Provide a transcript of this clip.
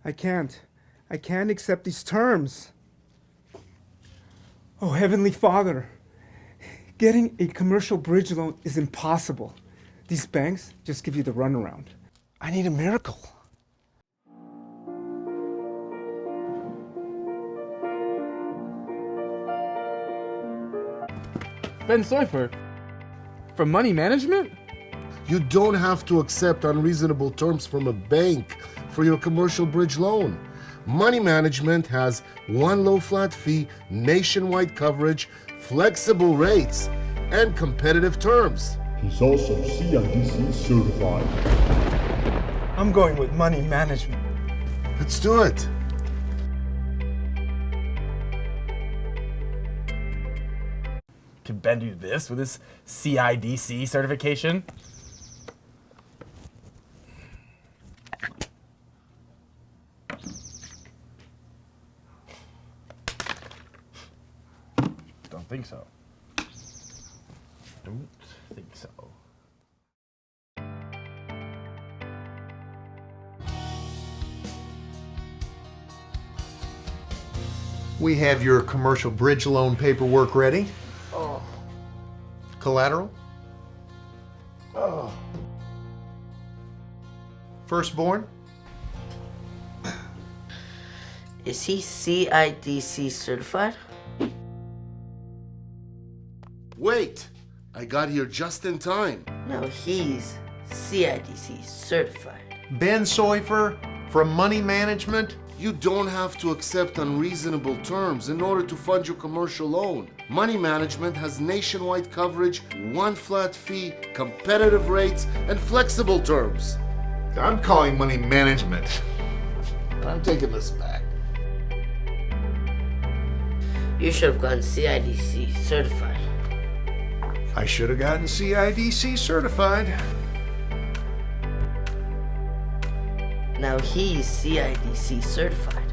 I can't. I can't accept these terms. Oh, Heavenly Father, getting a commercial bridge loan is impossible. These banks just give you the runaround. I need a miracle. Ben Soifer, from Money Management? You don't have to accept unreasonable terms from a bank for your commercial bridge loan. Money Management has one low flat fee, nationwide coverage, flexible rates, and competitive terms. He's also CIDC certified. I'm going with Money Management. Let's do it. Can Ben do this with his CIDC certification? Don't think so. Don't think so. We have your commercial bridge loan paperwork ready. Oh. Collateral. Oh. Firstborn. Is he CIDC certified? Wait, I got here just in time. No, he's CIDC certified. Ben Soifer from Money Management. You don't have to accept unreasonable terms in order to fund your commercial loan. Money Management has nationwide coverage, one flat fee, competitive rates, and flexible terms. I'm calling Money Management. I'm taking this back. You should have gotten CIDC certified. I should have gotten CIDC certified. Now he's CIDC certified.